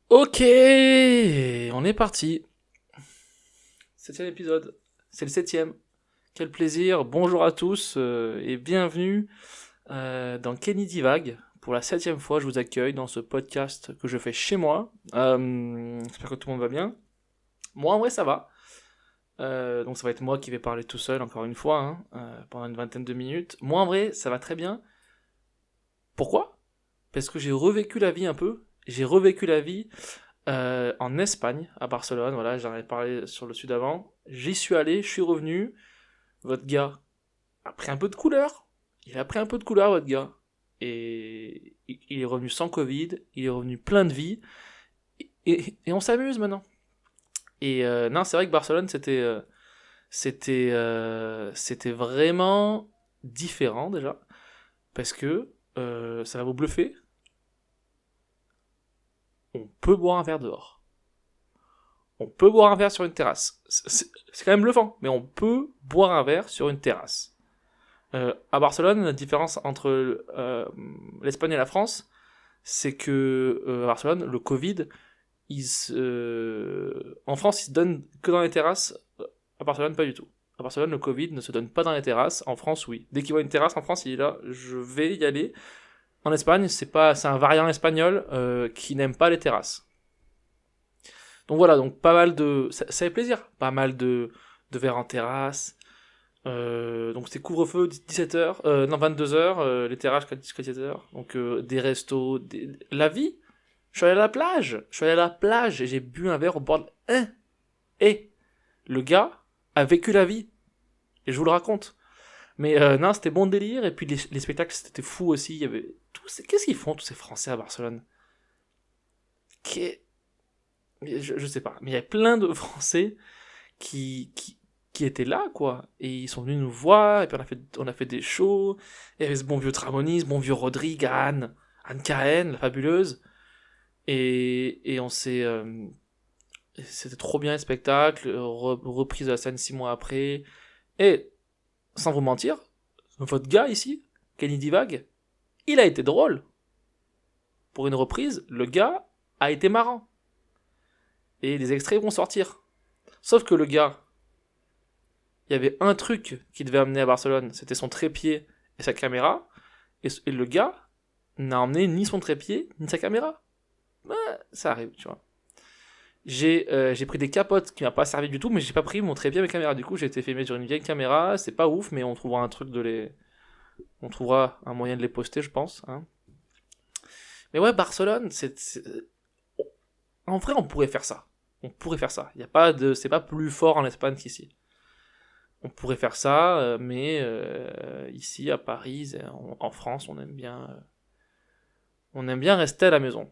Ok, on est parti. 7e épisode. C'est le 7e. Quel plaisir. Bonjour à tous et bienvenue dans Kenny Divague. Pour la 7e fois, je vous accueille dans ce podcast que je fais chez moi. J'espère que tout le monde va bien. Moi, en vrai, ça va. Donc ça va être moi qui vais parler tout seul, encore une fois, pendant une vingtaine de minutes. Moi, en vrai, ça va très bien. Pourquoi ? Parce que j'ai revécu la vie un peu. J'ai revécu la vie en Espagne, à Barcelone. Voilà, j'en avais parlé sur le sud avant. J'y suis allé, je suis revenu. Votre gars a pris un peu de couleur. Il a pris un peu de couleur, votre gars. Et il est revenu sans Covid. Il est revenu plein de vie. Et on s'amuse maintenant. Et non, c'est vrai que Barcelone, c'était vraiment différent déjà. Parce que ça va vous bluffer. On peut boire un verre dehors. On peut boire un verre sur une terrasse. C'est quand même bluffant, mais on peut boire un verre sur une terrasse. À Barcelone, la différence entre l'Espagne et la France, c'est que à Barcelone, le Covid, en France, il se donne que dans les terrasses. À Barcelone, pas du tout. À Barcelone, le Covid ne se donne pas dans les terrasses. En France, oui. Dès qu'il voit une terrasse en France, il est là, je vais y aller. En Espagne, c'est un variant espagnol qui n'aime pas les terrasses. Donc voilà, donc pas mal de... Ça fait plaisir. Pas mal de verres en terrasse. Donc c'est couvre-feu 17h, non 22h, les terrasses jusqu'à 17h. Donc des restos, la vie. Je suis allé à la plage et j'ai bu un verre au bord de... Et le gars a vécu la vie. Et je vous le raconte. Mais non, c'était bon délire. Et puis les spectacles, c'était fou aussi. Il y avait qu'est-ce qu'ils font tous ces Français à Barcelone? Je sais pas. Mais il y a plein de Français qui étaient là, quoi. Et ils sont venus nous voir, et puis on a fait des shows. Il y avait ce bon vieux Tramonis, ce bon vieux Rodrigue, Anne Cahen, la fabuleuse. Et on s'est... c'était trop bien le spectacle, reprise de la scène 6 mois après. Et, sans vous mentir, votre gars ici, Kenny Divague, il a été drôle. Pour une reprise, le gars a été marrant. Et les extraits vont sortir. Sauf que le gars, il y avait un truc qu'il devait amener à Barcelone, c'était son trépied et sa caméra. Et le gars n'a emmené ni son trépied, ni sa caméra. Ça arrive, tu vois. J'ai pris des capotes qui m'ont pas servi du tout, mais j'ai pas pris mon trépied et mes caméras. Du coup, j'ai été filmé sur une vieille caméra. C'est pas ouf, mais on trouvera un truc on trouvera un moyen de les poster, je pense. Hein. Mais ouais, Barcelone, en vrai, on pourrait faire ça. On pourrait faire ça. C'est pas plus fort en Espagne qu'ici. On pourrait faire ça, mais ici à Paris, en France, on aime bien rester à la maison.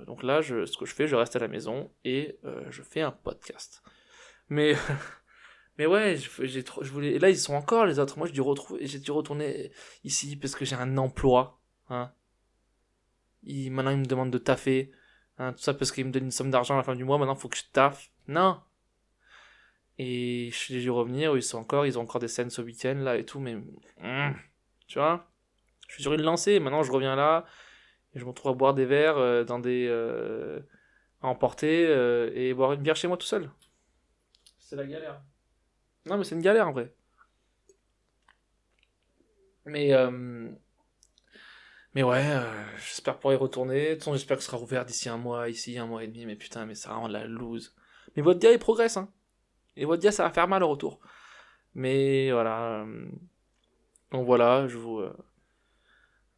Donc là, ce que je fais, je reste à la maison et je fais un podcast. Mais mais ouais, je voulais. Et là, ils sont encore les autres. Moi, j'ai dû retourner ici parce que j'ai un emploi. Hein. Maintenant, ils me demandent de taffer. Hein, tout ça parce qu'ils me donnent une somme d'argent à la fin du mois. Maintenant, il faut que je taffe. Non. Et j'ai dû revenir. Ils ont encore des scènes ce week-end là et tout. Mais tu vois, je suis sur une lancée. Maintenant, je reviens là et je me retrouve à boire des verres à emporter et boire une bière chez moi tout seul. C'est la galère. Non, mais c'est une galère en vrai. Mais, euh, mais ouais, j'espère pouvoir y retourner. De toute façon, j'espère que ce sera ouvert d'ici un mois, ici, un mois et demi. Mais putain, mais ça rend la loose. Mais votre gars, il progresse, hein. Et votre gars, ça va faire mal au retour. Mais voilà. Donc voilà,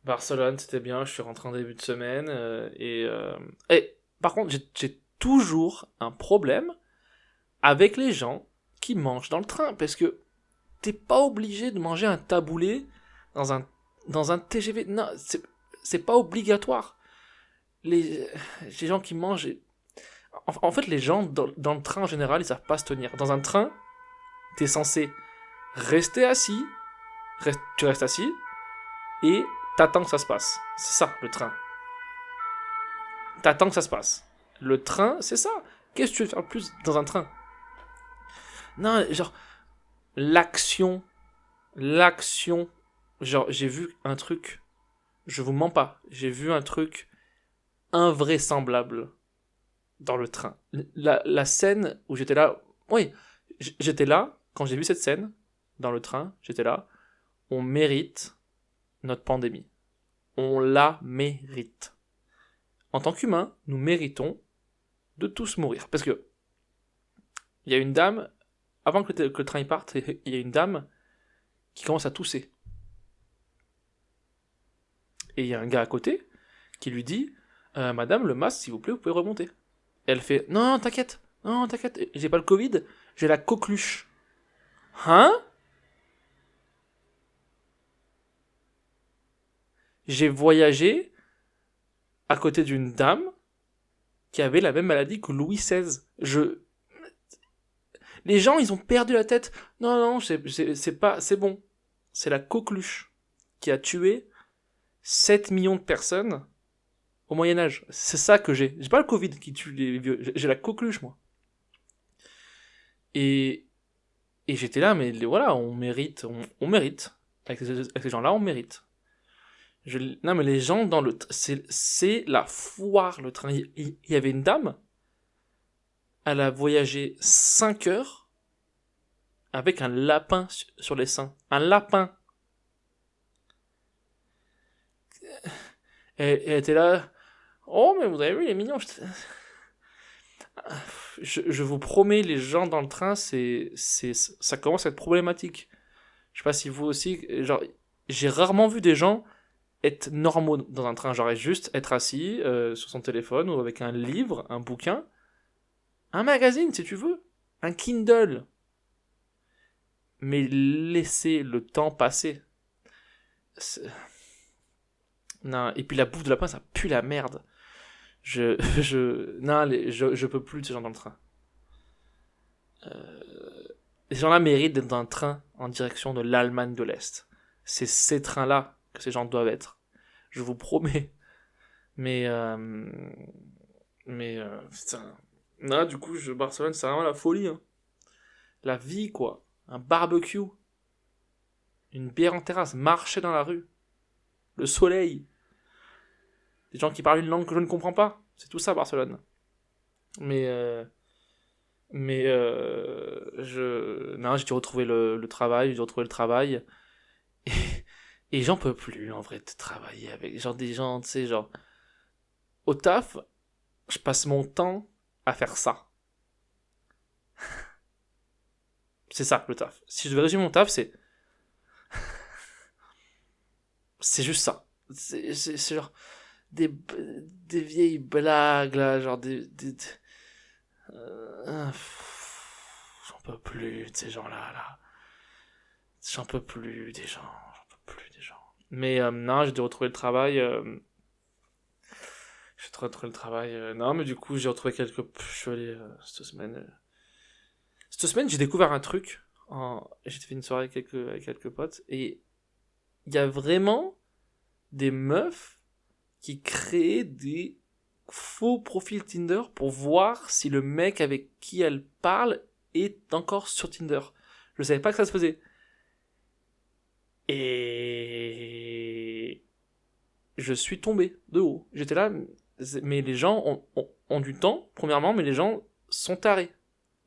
Barcelone, c'était bien. Je suis rentré en début de semaine. Et par contre, j'ai toujours un problème avec les gens qui mangent dans le train. Parce que t'es pas obligé de manger un taboulé dans un TGV. Non, c'est pas obligatoire. Les gens qui mangent. En fait, les gens dans le train en général, ils savent pas se tenir. Dans un train, t'es censé rester assis. Tu restes assis et t'attends que ça se passe. C'est ça, le train. T'attends que ça se passe. Le train, c'est ça. Qu'est-ce que tu veux faire de plus dans un train? Non, genre, l'action. L'action. Genre, j'ai vu un truc. Je vous mens pas. J'ai vu un truc invraisemblable. dans le train. La scène où j'étais là, oui, j'étais là, quand j'ai vu cette scène, dans le train, j'étais là, on mérite notre pandémie. On la mérite. En tant qu'humains, nous méritons de tous mourir. Parce que, il y a une dame, avant que le train y parte, il y a une dame qui commence à tousser. Et il y a un gars à côté qui lui dit Madame, le masque, s'il vous plaît, vous pouvez remonter. Et elle fait non, t'inquiète, j'ai pas le Covid, j'ai la coqueluche. Hein? J'ai voyagé à côté d'une dame qui avait la même maladie que Louis XVI. Les gens, ils ont perdu la tête. Non, c'est pas, c'est bon. C'est la coqueluche qui a tué 7 millions de personnes au Moyen-Âge. C'est ça que j'ai. J'ai pas le Covid qui tue les vieux. J'ai la coqueluche, moi. Et j'étais là, mais voilà, on mérite. On mérite. Avec ces gens-là, on mérite. Non, mais les gens dans le... C'est la foire, le train. Il y avait une dame. Elle a voyagé 5 heures avec un lapin sur les seins. Un lapin. Et elle était là. Oh, mais vous avez vu, il est mignon. Je vous promets, les gens dans le train, ça commence à être problématique. Je sais pas si vous aussi, genre, j'ai rarement vu des gens être normaux dans un train, genre juste être assis sur son téléphone ou avec un livre, un bouquin, un magazine si tu veux, un Kindle. Mais laisser le temps passer. Non, et puis la bouffe de lapin, ça pue la merde. Je peux plus de ces gens dans le train. Les gens-là méritent d'être dans un train en direction de l'Allemagne de l'Est. C'est ces trains-là que ces gens doivent être. Je vous promets. Mais putain. Non, du coup, Barcelone, c'est vraiment la folie. Hein. La vie, quoi. Un barbecue. Une bière en terrasse. Marcher dans la rue. Le soleil. Des gens qui parlent une langue que je ne comprends pas. C'est tout ça, Barcelone. Non, j'ai dû retrouver le travail, et, et j'en peux plus, en vrai, de travailler avec genre des gens, tu sais, genre, au taf, je passe mon temps à faire ça. C'est ça, le taf. Si je devais résumer mon taf, c'est juste ça. C'est genre, des vieilles blagues, là, genre j'en peux plus de ces gens-là, là. J'en peux plus des gens, Mais non, j'ai dû retrouver le travail. J'ai dû retrouver le travail. Non, mais du coup, j'ai retrouvé quelques... Je suis allé cette semaine. Cette semaine, j'ai découvert un truc. J'ai fait une soirée avec quelques potes. Et il y a vraiment des meufs qui créent des faux profils Tinder pour voir si le mec avec qui elle parle est encore sur Tinder. Je savais pas que ça se faisait. Et je suis tombé de haut. J'étais là, mais les gens ont du temps, premièrement, mais les gens sont tarés.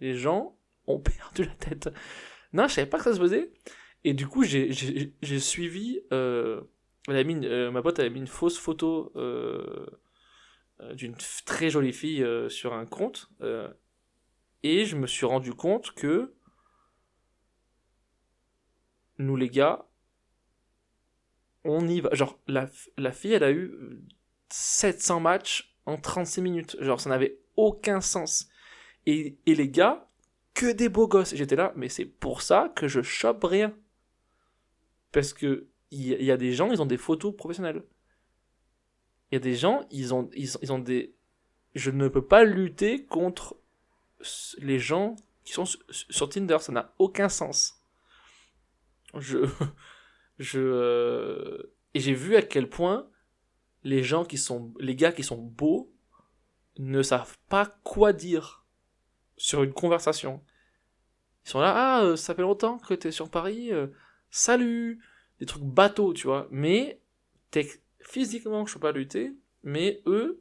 Les gens ont perdu la tête. Non, je savais pas que ça se faisait. Et du coup, j'ai suivi... ma pote avait mis une fausse photo d'une très jolie fille sur un compte. Et je me suis rendu compte que nous, les gars, on y va. Genre, la fille, elle a eu 700 matchs en 36 minutes. Genre, ça n'avait aucun sens. Et les gars, que des beaux gosses. J'étais là, mais c'est pour ça que je chope rien. Parce que il y a des gens, ils ont des photos professionnelles. Il y a des gens, ils ont des... Je ne peux pas lutter contre les gens qui sont sur Tinder. Ça n'a aucun sens. Et j'ai vu à quel point les gars qui sont beaux ne savent pas quoi dire sur une conversation. Ils sont là, ça fait longtemps que t'es sur Paris, salut, des trucs bateaux, tu vois. Mais physiquement, je peux pas lutter, mais eux,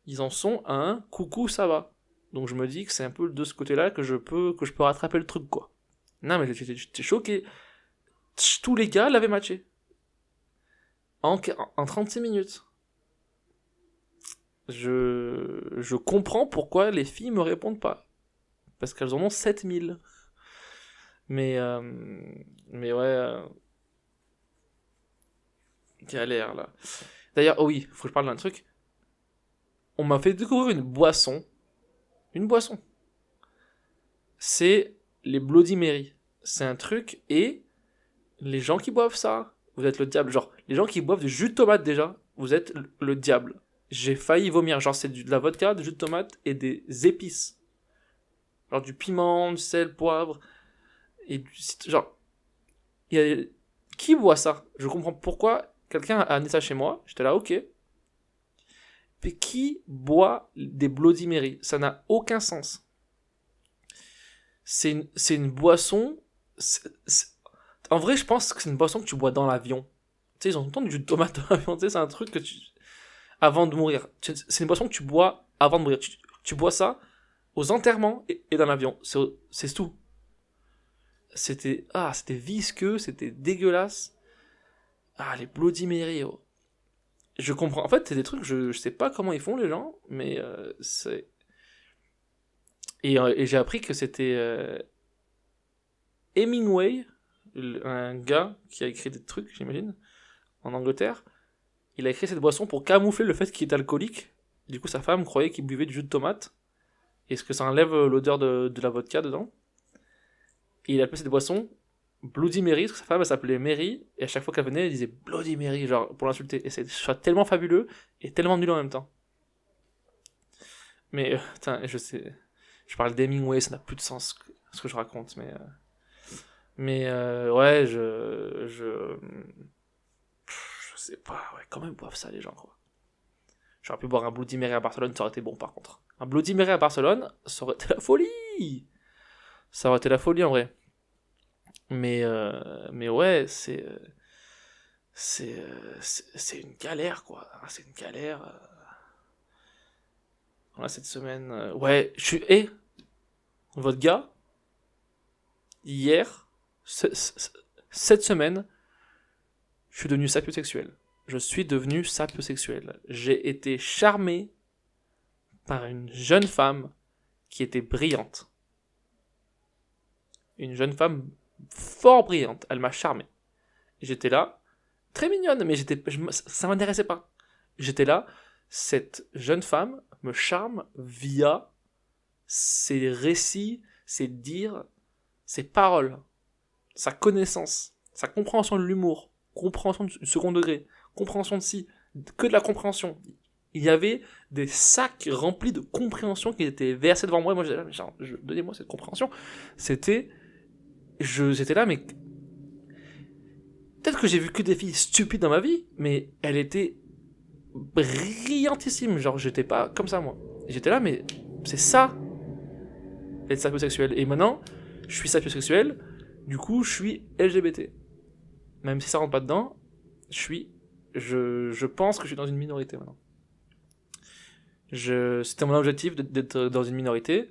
ils en sont à un coucou, ça va. Donc je me dis que c'est un peu de ce côté-là que je peux rattraper le truc, quoi. Non, mais j'étais choqué. Tous les gars l'avaient matché. En 36 minutes. Je comprends pourquoi les filles me répondent pas. Parce qu'elles en ont 7000. Mais ouais, galère là. D'ailleurs, oh oui, faut que je parle d'un truc. On m'a fait découvrir une boisson. Une boisson. C'est les Bloody Mary. C'est un truc, et les gens qui boivent ça, vous êtes le diable. Genre, les gens qui boivent du jus de tomate déjà, vous êtes le diable. J'ai failli vomir. Genre, c'est de la vodka, du jus de tomate et des épices. Genre du piment, du sel, poivre. Et genre, qui boit ça? Je comprends pourquoi quelqu'un a amené ça chez moi. J'étais là, ok. Mais qui boit des Bloody Mary? Ça n'a aucun sens. C'est une boisson. En vrai, je pense que c'est une boisson que tu bois dans l'avion. Tu sais, ils ont tout le temps du jus de tomate dans l'avion. Tu sais, c'est un truc que tu. Avant de mourir. C'est une boisson que tu bois avant de mourir. Tu bois ça aux enterrements et dans l'avion. C'est tout. C'était visqueux, c'était dégueulasse. Ah, les Bloody Mary, oh. Je comprends. En fait, c'est des trucs, je sais pas comment ils font les gens, mais c'est. Et j'ai appris que c'était Hemingway, un gars qui a écrit des trucs, j'imagine, en Angleterre. Il a écrit cette boisson pour camoufler le fait qu'il est alcoolique. Du coup, sa femme croyait qu'il buvait du jus de tomate. Est-ce que ça enlève l'odeur de la vodka dedans? Et il appelait cette boisson Bloody Mary, parce que sa femme elle s'appelait Mary, et à chaque fois qu'elle venait, elle disait Bloody Mary, genre pour l'insulter. Et c'est tellement fabuleux et tellement nul en même temps. Mais putain, je sais, je parle d'Hemingway, ça n'a plus de sens ce que je raconte, mais ouais, je sais pas, ouais, comment ils boivent ça les gens, quoi. J'aurais pu boire un Bloody Mary à Barcelone, ça aurait été bon par contre. Un Bloody Mary à Barcelone, ça aurait été la folie. Ça aurait été la folie en vrai. Mais ouais, c'est une galère, quoi. C'est une galère. Voilà, cette semaine. Ouais, je suis. Votre gars, hier, cette semaine, je suis devenu sapiosexuel. Je suis devenu sapiosexuel. J'ai été charmé par une jeune femme qui était brillante. Une jeune femme fort brillante. Elle m'a charmé. J'étais là, très mignonne, mais ça m'intéressait pas. J'étais là, cette jeune femme me charme via ses récits, ses dires, ses paroles, sa connaissance, sa compréhension de l'humour, compréhension du second degré, compréhension de si, que de la compréhension. Il y avait des sacs remplis de compréhension qui étaient versés devant moi. Et moi, j'étais là, mais genre, donnez-moi cette compréhension. J'étais là, mais peut-être que j'ai vu que des filles stupides dans ma vie, mais elle était brillantissime. Genre, j'étais pas comme ça, moi. J'étais là, mais c'est ça, être sapiosexuel. Et maintenant, je suis sapiosexuel, du coup, je suis LGBT. Même si ça rentre pas dedans, je pense que je suis dans une minorité maintenant. C'était mon objectif d'être dans une minorité,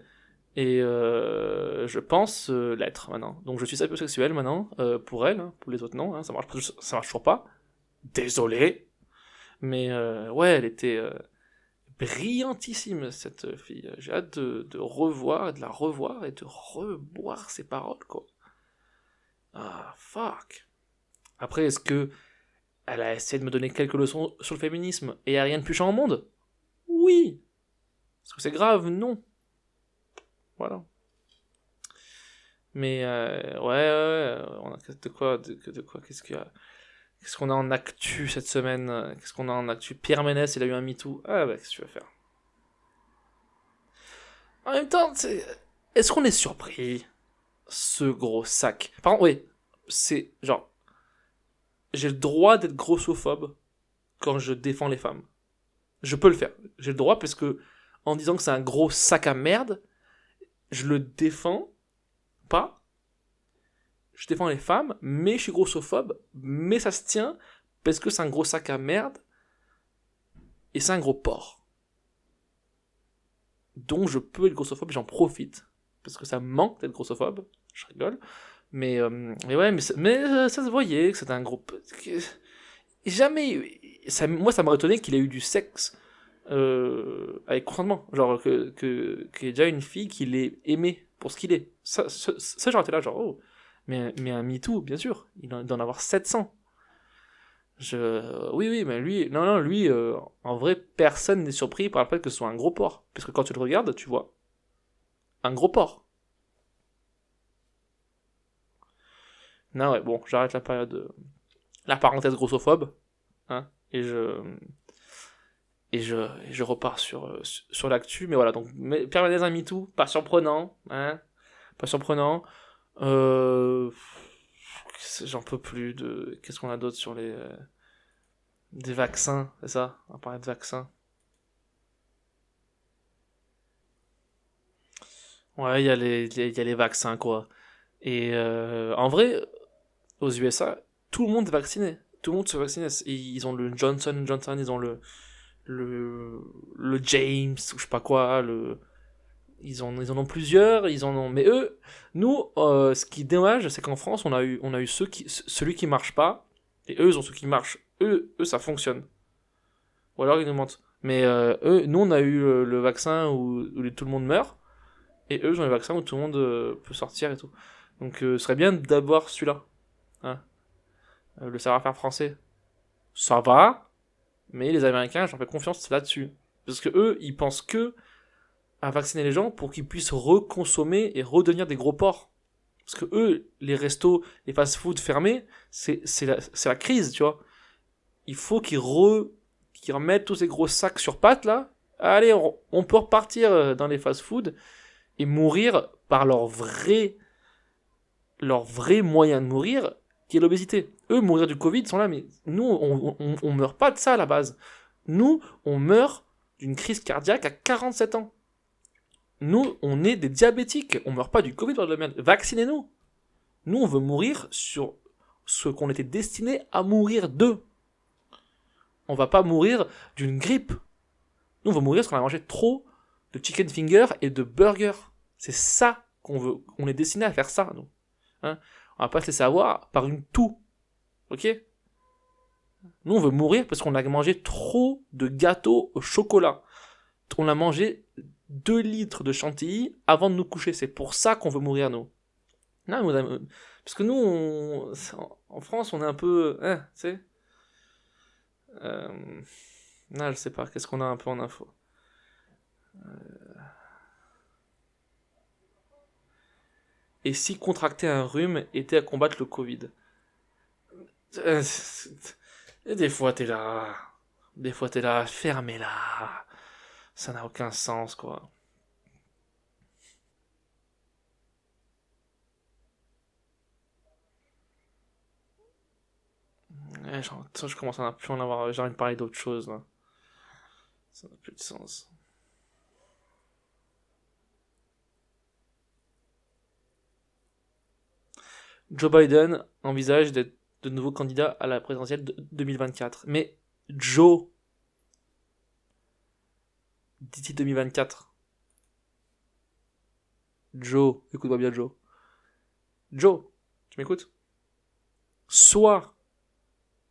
et je pense l'être maintenant. Donc je suis sapiosexuel maintenant, pour elle, hein, pour les autres non, hein, ça marche toujours pas. Désolé. Mais ouais, elle était brillantissime, cette fille. J'ai hâte de revoir, de la revoir et de reboire ses paroles, quoi. Ah, fuck. Après, est-ce que elle a essayé de me donner quelques leçons sur le féminisme et il n'y a rien de plus chiant au monde? Oui. Est-ce que c'est grave? Non. Voilà. Mais ouais, on a de quoi, qu'est-ce qu'on a en actu cette semaine? Qu'est-ce qu'on a en actu? Pierre Ménès, il a eu un MeToo. Ah bah, qu'est-ce que tu vas faire? En même temps, est-ce qu'on est surpris? Ce gros sac. Par contre, oui, c'est genre, j'ai le droit d'être grossophobe quand je défends les femmes. Je peux le faire. J'ai le droit parce que, en disant que c'est un gros sac à merde, je le défends pas. Je défends les femmes, mais je suis grossophobe, mais ça se tient parce que c'est un gros sac à merde et c'est un gros porc. donc je peux être grossophobe et j'en profite. Parce que ça me manque d'être grossophobe, je rigole. Mais ouais, ça se voyait que c'était un groupe. Jamais. Moi, ça m'aurait étonné qu'il ait eu du sexe avec consentement. Genre, qu'il y ait déjà une fille qui l'ait aimé pour ce qu'il est. Ça j'aurais été là, genre, oh. Mais un MeToo, bien sûr. Il doit en avoir 700. Oui, mais lui, non, lui, en vrai, personne n'est surpris par le fait que ce soit un gros porc. Parce que quand tu le regardes, tu vois un gros porc. Non, ouais, bon, j'arrête la parenthèse grossophobe, hein, et je repars sur l'actu, mais voilà, donc, Pierre Ménez, un MeToo, pas surprenant, hein, pas surprenant, euh, j'en peux plus qu'est-ce qu'on a d'autre sur des vaccins, c'est ça? On va parler de vaccins. Ouais, il y a les vaccins, quoi. Et en vrai, aux USA, tout le monde est vacciné. Tout le monde se vaccine. Ils ont le Johnson, ils ont le James, ou je sais pas quoi, ils en ont plusieurs, mais eux, nous, ce qui est dommage, c'est qu'en France, on a eu celui qui marche pas, et eux, ils ont ceux qui marchent. Eux, ça fonctionne. Ou alors ils nous mentent. Mais nous, on a eu le vaccin où tout le monde meurt, et eux, ils ont le vaccin où tout le monde peut sortir et tout. Donc, ce serait bien d'avoir celui-là. Hein. Le savoir-faire français, ça va, mais les Américains, j'en fais confiance là-dessus. Parce que eux, ils pensent que à vacciner les gens pour qu'ils puissent reconsommer et redevenir des gros porcs. Parce que eux, les restos, les fast-food fermés, c'est la crise, tu vois. Il faut qu'ils remettent tous ces gros sacs sur pattes, là. Allez, on peut repartir dans les fast-food et mourir par leur vrai moyen de mourir, qui est l'obésité. Eux, mourir du Covid, ils sont là, mais nous, on meurt pas de ça à la base. Nous, on meurt d'une crise cardiaque à 47 ans. Nous, on est des diabétiques. On meurt pas du Covid par de la merde. Vaccinez-nous. Nous, on veut mourir sur ce qu'on était destiné à mourir de. On va pas mourir d'une grippe. Nous, on veut mourir parce qu'on a mangé trop de chicken finger et de burger. C'est ça qu'on veut. On est destiné à faire ça, nous. Hein, on va pas se laisser avoir par une toux. Ok? Nous, on veut mourir parce qu'on a mangé trop de gâteaux au chocolat. On a mangé 2 litres de chantilly avant de nous coucher. C'est pour ça qu'on veut mourir, nous. Non, parce que nous, en France, on est un peu... tu sais. Non, je sais pas. Qu'est-ce qu'on a un peu en info? Et si contracter un rhume était à combattre le Covid? Et des fois, t'es là. Des fois, t'es là. Fermez-la. Ça n'a aucun sens, quoi. Je commence à plus en avoir. J'ai envie de parler d'autre chose, là. Ça n'a plus de sens. Joe Biden envisage d'être de nouveau candidat à la présidentielle de 2024. Mais Joe, d'ici 2024. Joe, écoute-moi bien, Joe. Joe, tu m'écoutes? Soit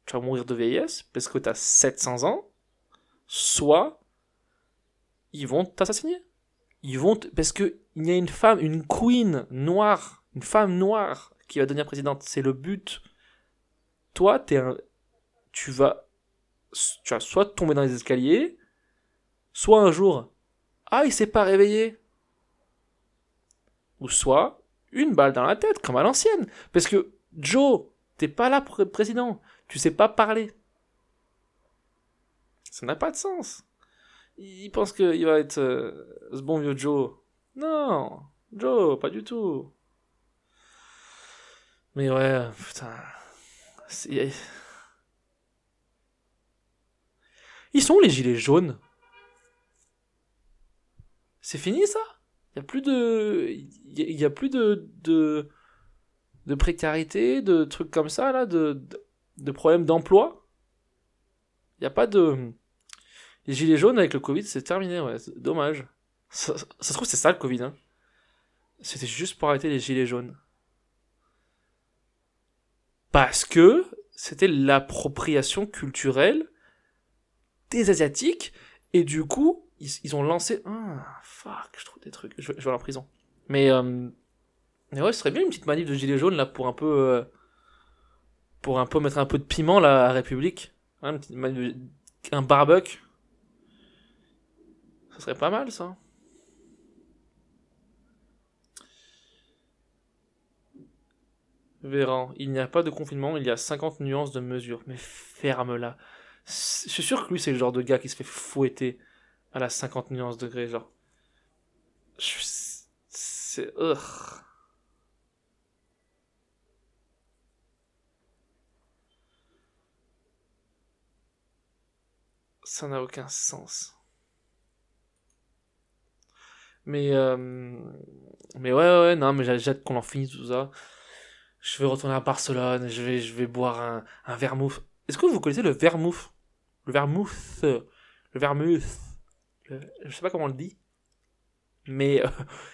tu vas mourir de vieillesse parce que t'as 700 ans, soit ils vont t'assassiner. Parce que il y a une femme, une queen noire, une femme noire qui va devenir présidente. C'est le but. Toi, tu vas soit tomber dans les escaliers, soit un jour, il s'est pas réveillé. Ou soit une balle dans la tête, comme à l'ancienne. Parce que Joe, t'es pas là pour être président. Tu sais pas parler. Ça n'a pas de sens. Il pense qu'il va être ce bon vieux Joe. Non, Joe, pas du tout. Mais ouais, putain. Ils sont où les gilets jaunes? C'est fini ça? Il y a plus de. Il y a plus de précarité, de trucs comme ça, là, de problèmes d'emploi. Il n'y a pas de. Les gilets jaunes avec le Covid, c'est terminé, ouais. C'est dommage. Ça se trouve, c'est ça le Covid, hein. C'était juste pour arrêter les gilets jaunes. Parce que c'était l'appropriation culturelle des Asiatiques, et du coup, ils ont lancé... Ah, fuck, je trouve des trucs, je vais aller en prison. Mais ouais, ce serait bien une petite manif de gilets jaunes, là, pour un peu mettre un peu de piment, là, à la République. Ouais, une petite manif un barbecue. Ça serait pas mal, ça. Véran, il n'y a pas de confinement, il y a 50 nuances de mesures. Mais ferme-la. Je suis sûr que lui, c'est le genre de gars qui se fait fouetter à la 50 nuances degrés, genre. C'est... Ça n'a aucun sens. Mais, euh... Mais ouais, non, mais j'ai hâte qu'on en finisse tout ça. Je vais retourner à Barcelone, je vais boire un vermouth. Est-ce que vous connaissez le vermouth? Le vermouth. Le vermouth. Je sais pas comment on le dit. Mais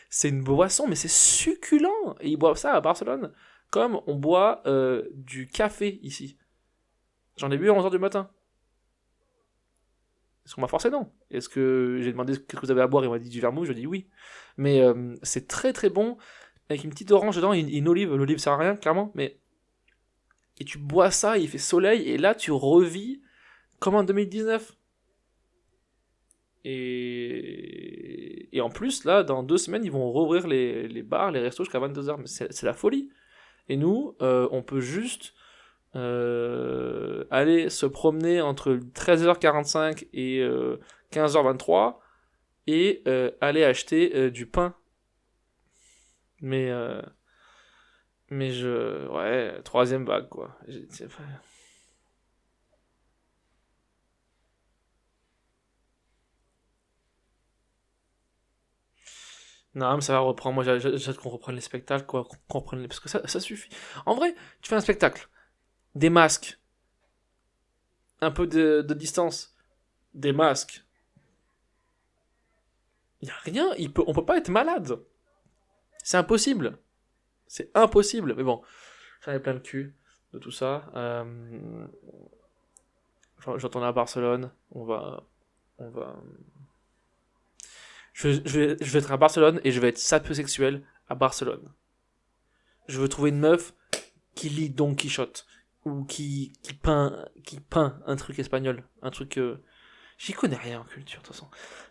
c'est une boisson, mais c'est succulent. Et ils boivent ça à Barcelone. Comme on boit du café ici. J'en ai bu à 11h du matin. Est-ce qu'on m'a forcé? Non. Est-ce que j'ai demandé qu'est-ce que vous avez à boire? Il m'a dit du vermouth, je dis oui. Mais c'est très très bon. Avec une petite orange dedans et une olive. L'olive sert à rien, clairement. Mais. Et tu bois ça, il fait soleil. Et là, tu revis comme en 2019. Et en plus, là, dans 2 semaines, ils vont rouvrir les bars, les restos jusqu'à 22h. Mais c'est la folie. Et nous, on peut juste aller se promener entre 13h45 et 15h23 et aller acheter du pain. Mais, euh, Ouais, troisième vague, quoi. Non, mais ça va reprendre. Moi, j'ai hâte qu'on reprenne les spectacles, quoi. Qu'on reprenne Parce que ça suffit. En vrai, tu fais un spectacle, des masques, un peu de distance, des masques. Y a rien, on peut pas être malade. C'est impossible. C'est impossible. Mais bon, j'en ai plein le cul de tout ça. J'entends à Barcelone. On va. Je vais être à Barcelone et je vais être sapiosexuel à Barcelone. Je veux trouver une meuf qui lit Don Quichotte ou qui peint un truc espagnol, un truc. J'y connais rien en culture de toute façon.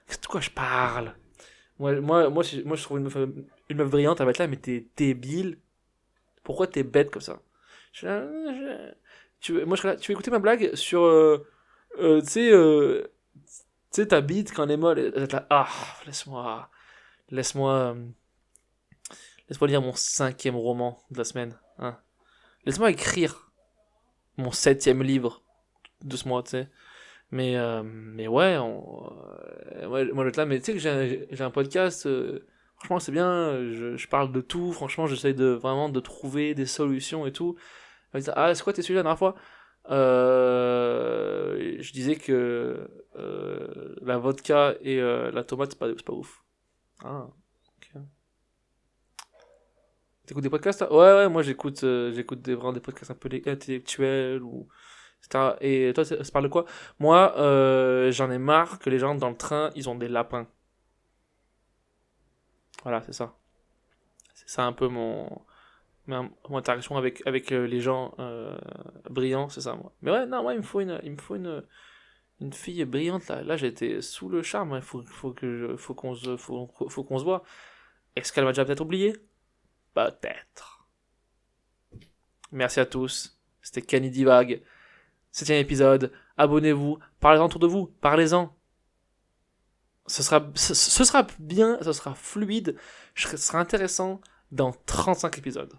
De quoi je parle? Moi, je trouve une meuf brillante, elle va être là, mais t'es débile. Pourquoi t'es bête comme ça? Moi, je serais là, tu veux écouter ma blague sur, tu sais, ta bite quand elle est molle, elle est là, ah, laisse-moi, laisse-moi lire mon 5e roman de la semaine, hein. Laisse-moi écrire mon 7e livre de ce mois, tu sais. Mais ouais, moi je là, mais tu sais que j'ai un podcast, franchement c'est bien, je parle de tout, franchement j'essaye vraiment de trouver des solutions et tout. Ah, c'est quoi tes sujets la dernière fois? Je disais que la vodka et la tomate c'est pas ouf. Ah, ok. T'écoutes des podcasts, toi? Ouais, moi j'écoute vraiment des podcasts un peu intellectuels ou etc. Et toi, ça parle de quoi? Moi, j'en ai marre que les gens dans le train, ils ont des lapins. Voilà, c'est ça. C'est ça un peu mon interaction avec les gens brillants, c'est ça, moi. Mais ouais, non, moi, il me faut une fille brillante, là. Là, j'étais sous le charme, hein. Faut qu'on se voit. Est-ce qu'elle m'a déjà peut-être oublié? Peut-être. Merci à tous. C'était Kenny Divag. 7e épisode. Abonnez-vous. Parlez-en autour de vous. Parlez-en. Ce sera bien, ce sera fluide. Ce sera intéressant dans 35 épisodes.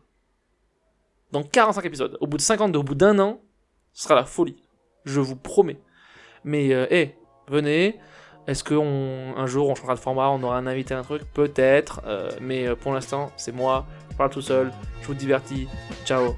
Dans 45 épisodes. Au bout de 52, au bout d'1 an, ce sera la folie. Je vous promets. Mais, venez. Est-ce qu'un jour on changera de format, on aura un invité, un truc? Peut-être. Mais pour l'instant, c'est moi. Je parle tout seul. Je vous divertis. Ciao.